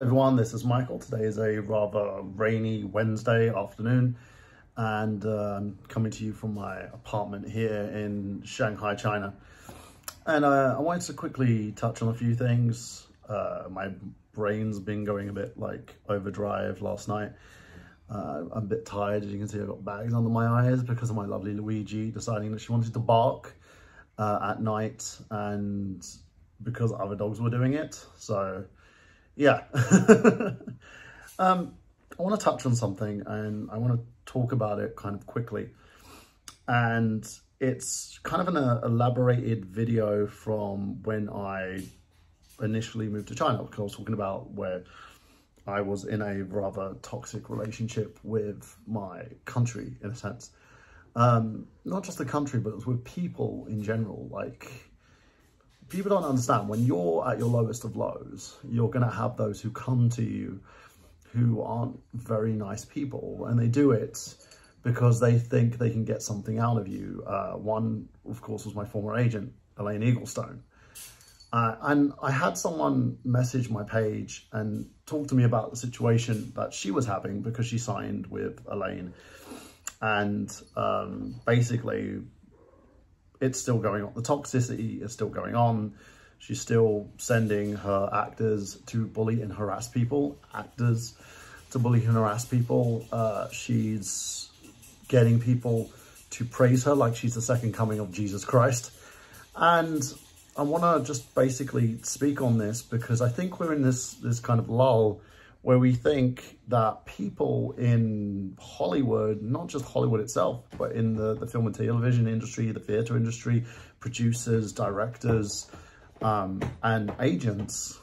Everyone, this is Michael. Today is a rather rainy Wednesday afternoon and I'm coming to you from my apartment here in Shanghai, China. And I wanted to quickly touch on a few things. My brain's been going a bit like overdrive last night. I'm a bit tired. As you can see, I've got bags under my eyes because of my lovely Luigi deciding that she wanted to bark at night and because other dogs were doing it. So yeah, I want to touch on something and I want to talk about it kind of quickly. And it's kind of an elaborated video from when I initially moved to China, because I was talking about where I was in a rather toxic relationship with my country, in a sense. Not just the country, but it was with people in general. Like, people don't understand, when you're at your lowest of lows, you're going to have those who come to you who aren't very nice people, and they do it because they think they can get something out of you. One, of course, was my former agent, Elaine Eaglestone. And I had someone message my page and talk to me about the situation that she was having because she signed with Elaine. And basically, it's still going on. The toxicity is still going on. She's still sending her actors to bully and harass people. She's getting people to praise her like she's the second coming of Jesus Christ. And I want to just basically speak on this because I think we're in this kind of lull where we think that people in Hollywood, not just Hollywood itself, but in the film and television industry, the theater industry, producers, directors, and agents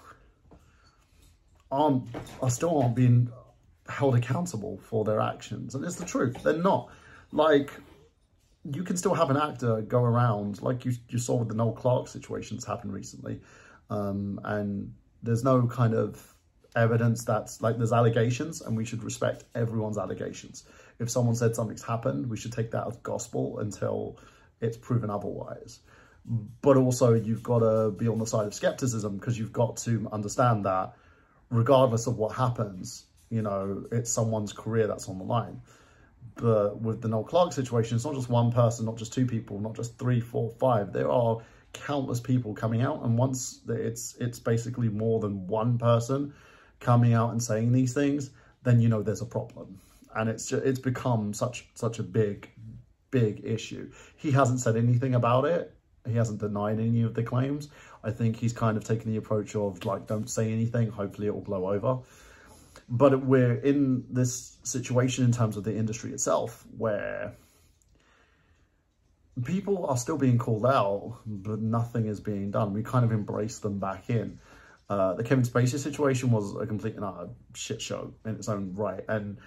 still aren't being held accountable for their actions. And it's the truth. They're not. Like, you can still have an actor go around, like you saw with the Noel Clarke situation that's happened recently, and there's no kind of evidence that's like, there's allegations and we should respect everyone's allegations. If someone said something's happened, we should take that as gospel until it's proven otherwise. But also you've got to be on the side of skepticism, because you've got to understand that regardless of what happens, you know, it's someone's career that's on the line. But with the Noel Clarke situation, it's not just one person, not just two people, not just 3, 4, 5. There are countless people coming out, and once it's basically more than one person coming out and saying these things, then you know there's a problem. And it's become such a big issue. He hasn't said anything about it. He hasn't denied any of the claims. I think he's kind of taken the approach of like, don't say anything, hopefully it will blow over. But we're in this situation in terms of the industry itself where people are still being called out, but nothing is being done. We kind of embrace them back in. The Kevin Spacey situation was a complete and utter shit show in its own right. And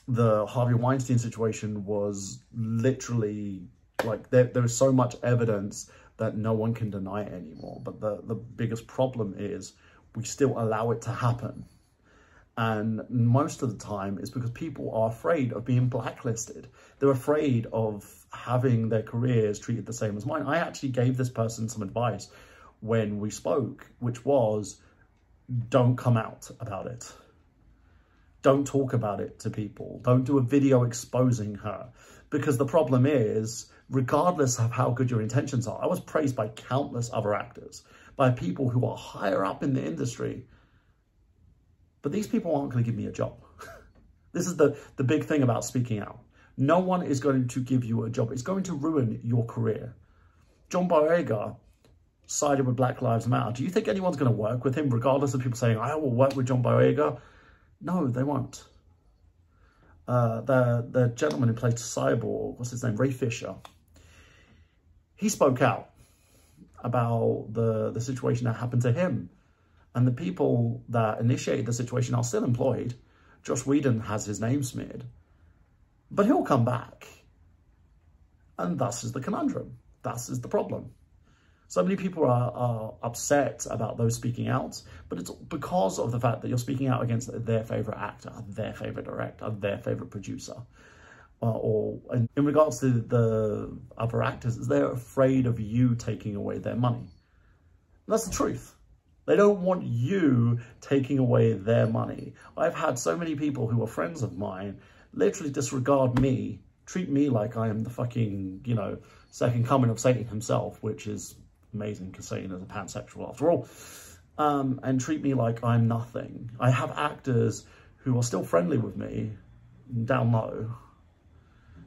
the Harvey Weinstein situation was literally like, there was so much evidence that no one can deny it anymore. But the biggest problem is we still allow it to happen. And most of the time it's because people are afraid of being blacklisted. They're afraid of having their careers treated the same as mine. I actually gave this person some advice when we spoke, which was, don't come out about it. Don't talk about it to people. Don't do a video exposing her. Because the problem is, regardless of how good your intentions are, I was praised by countless other actors, by people who are higher up in the industry. But these people aren't going to give me a job. This is the big thing about speaking out. No one is going to give you a job. It's going to ruin your career. John Boyega sided with Black Lives Matter. Do you think anyone's going to work with him, regardless of people saying, I will work with John Boyega? No, they won't. The gentleman who played Cyborg, what's his name, Ray Fisher, he spoke out about the situation that happened to him. And the people that initiated the situation are still employed. Josh Whedon has his name smeared. But he'll come back. And thus is the conundrum. Thus is the problem. So many people are upset about those speaking out, but it's because of the fact that you're speaking out against their favourite actor, their favourite director, their favourite producer. Or in regards to the other actors, they're afraid of you taking away their money. And that's the truth. They don't want you taking away their money. I've had so many people who are friends of mine literally disregard me, treat me like I am the fucking, you know, second coming of Satan himself, which is amazing because Satan is a pansexual after all, and treat me like I'm nothing. I have actors who are still friendly with me down low.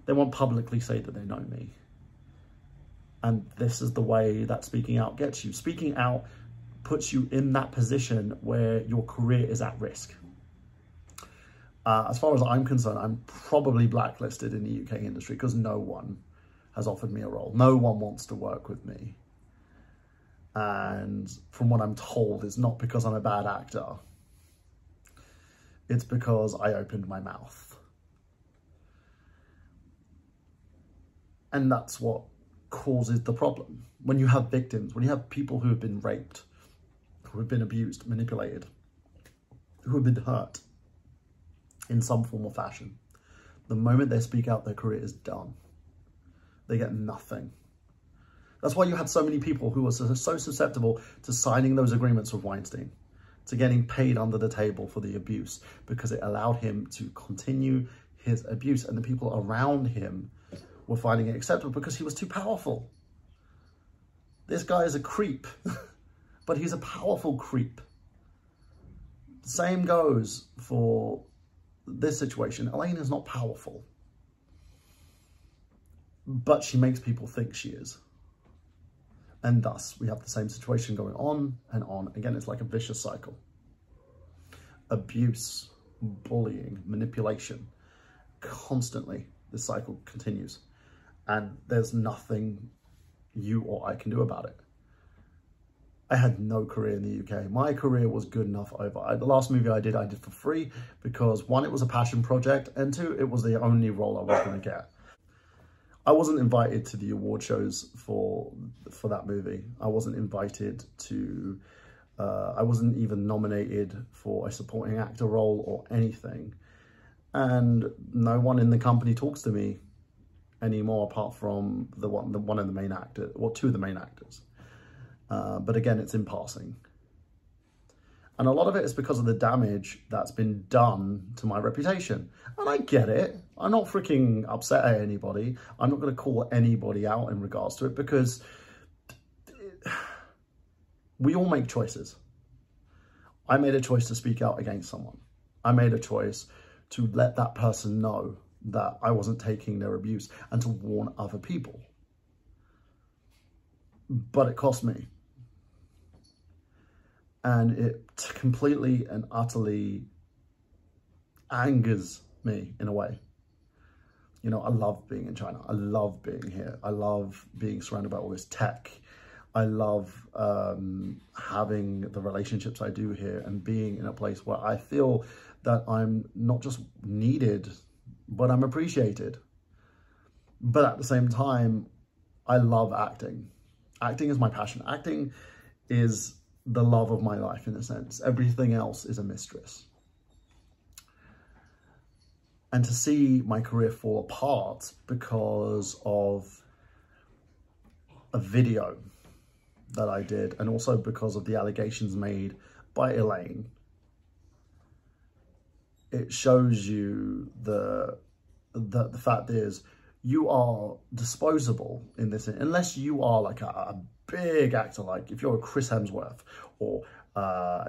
They won't publicly say that they know me. And this is the way that speaking out gets you. Speaking out puts you in that position where your career is at risk. As far as I'm concerned, I'm probably blacklisted in the UK industry because no one has offered me a role. No one wants to work with me. And from what I'm told, it's not because I'm a bad actor. It's because I opened my mouth. And that's what causes the problem. When you have victims, when you have people who have been raped, who have been abused, manipulated, who have been hurt in some form or fashion, the moment they speak out, their career is done. They get nothing. That's why you had so many people who were so susceptible to signing those agreements with Weinstein, to getting paid under the table for the abuse, because it allowed him to continue his abuse, and the people around him were finding it acceptable because he was too powerful. This guy is a creep, but he's a powerful creep. Same goes for this situation. Elaine is not powerful, but she makes people think she is. And thus, we have the same situation going on and on. Again, it's like a vicious cycle. Abuse, bullying, manipulation. Constantly, this cycle continues. And there's nothing you or I can do about it. I had no career in the UK. My career was good enough over. The last movie I did for free because, one, it was a passion project, and two, it was the only role I was going to get. I wasn't invited to the award shows for that movie. I wasn't invited to, I wasn't even nominated for a supporting actor role or anything. And no one in the company talks to me anymore apart from one of the main actors, or two of the main actors. But again, it's in passing. And a lot of it is because of the damage that's been done to my reputation. And I get it. I'm not freaking upset at anybody. I'm not going to call anybody out in regards to it because we all make choices. I made a choice to speak out against someone. I made a choice to let that person know that I wasn't taking their abuse and to warn other people. But it cost me. And it completely and utterly angers me in a way. You know, I love being in China. I love being here. I love being surrounded by all this tech. I love having the relationships I do here and being in a place where I feel that I'm not just needed, but I'm appreciated. But at the same time, I love acting. Acting is my passion. Acting is the love of my life in a sense. Everything else is a mistress. And to see my career fall apart because of a video that I did, and also because of the allegations made by Elaine, it shows you the fact is you are disposable in this, unless you are like a big actor, like if you're a Chris Hemsworth or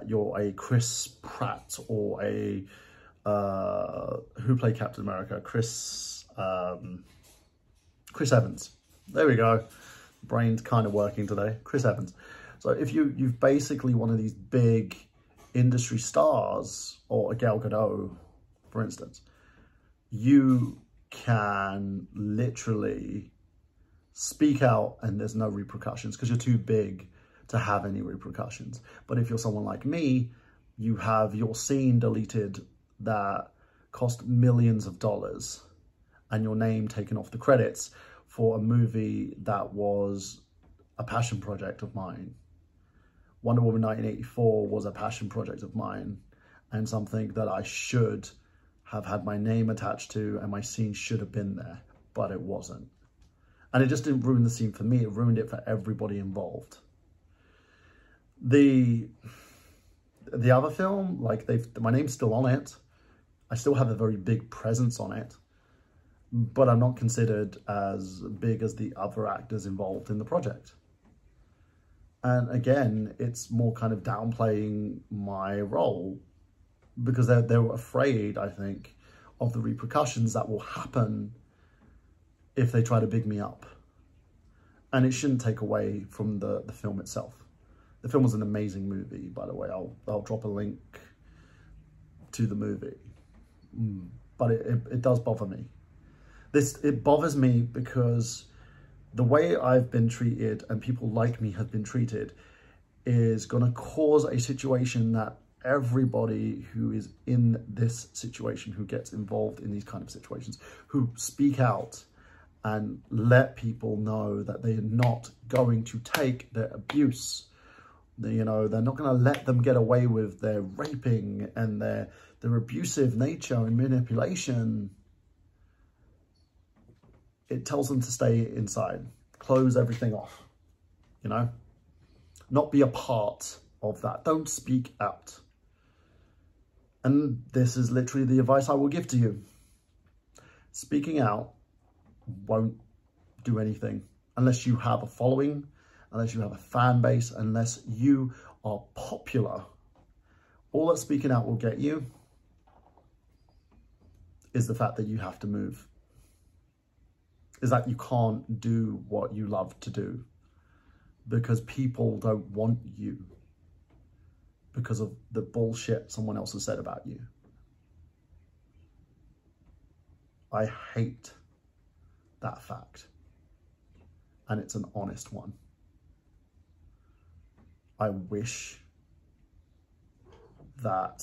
you're a Chris Pratt or a who played Captain America, Chris Evans. There we go. Brain's kind of working today. Chris Evans. So if you've basically one of these big industry stars, or a Gal Gadot, for instance, you can literally speak out and there's no repercussions because you're too big to have any repercussions. But if you're someone like me, you have your scene deleted that cost millions of dollars and your name taken off the credits for a movie that was a passion project of mine. Wonder Woman 1984 was a passion project of mine and something that I should have had my name attached to, and my scene should have been there, but it wasn't. And it just didn't ruin the scene for me, it ruined it for everybody involved. The other film, like my name's still on it. I still have a very big presence on it, but I'm not considered as big as the other actors involved in the project. And again, it's more kind of downplaying my role because they're afraid, I think, of the repercussions that will happen if they try to big me up. And it shouldn't take away from the film itself. The film was an amazing movie, by the way. I'll drop a link to the movie. But it does bother me. It bothers me because the way I've been treated and people like me have been treated is going to cause a situation that everybody who is in this situation, who gets involved in these kind of situations, who speak out and let people know that they're not going to take their abuse. You know, they're not going to let them get away with their raping and their abusive nature and manipulation. It tells them to stay inside, close everything off, you know, not be a part of that. Don't speak out. And this is literally the advice I will give to you. Speaking out won't do anything unless you have a following, unless you have a fan base, unless you are popular. All that speaking out will get you is the fact that you have to move. Is that you can't do what you love to do because people don't want you because of the bullshit someone else has said about you. I hate that fact, and it's an honest one. I wish that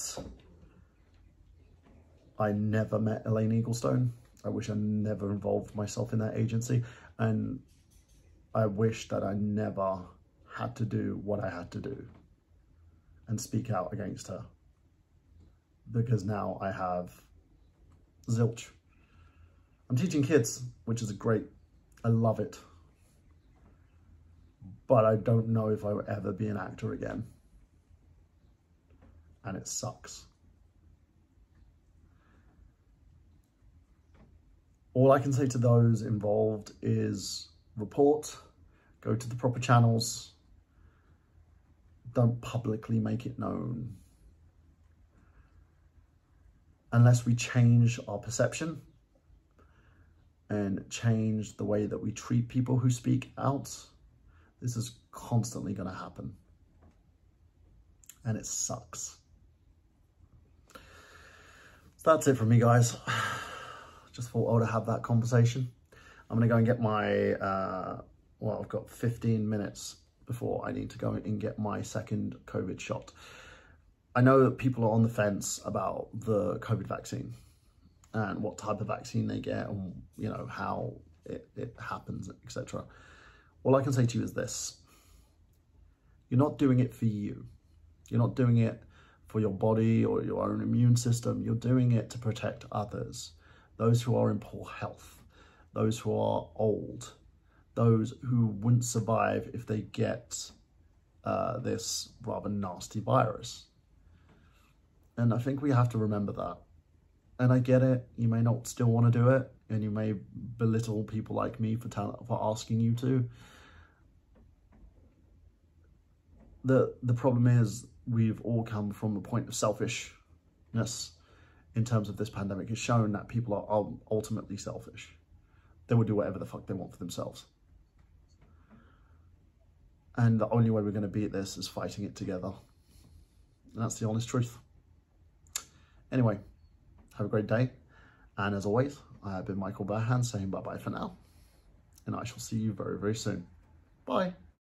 I never met Elaine Eaglestone. I wish I never involved myself in that agency, and I wish that I never had to do what I had to do and speak out against her, because now I have zilch. I'm teaching kids, which is great. I love it. But I don't know if I will ever be an actor again. And it sucks. All I can say to those involved is report, go to the proper channels, don't publicly make it known. Unless we change our perception and change the way that we treat people who speak out, this is constantly going to happen. And it sucks. So that's it from me, guys. Just thought I would have that conversation. I'm going to go and get my, well, I've got 15 minutes before I need to go and get my second COVID shot. I know that people are on the fence about the COVID vaccine and what type of vaccine they get and, you know, how it happens, etc. All I can say to you is this. You're not doing it for you. You're not doing it for your body or your own immune system. You're doing it to protect others. Those who are in poor health, those who are old, those who wouldn't survive if they get this rather nasty virus. And I think we have to remember that. And I get it, you may not still want to do it, and you may belittle people like me for asking you to. The problem is we've all come from a point of selfishness in terms of this pandemic. It's shown that people are ultimately selfish. They will do whatever the fuck they want for themselves. And the only way we're going to beat this is fighting it together. And that's the honest truth. Anyway, have a great day. And as always, I have been Michael Burhan saying bye-bye for now. And I shall see you very, very soon. Bye.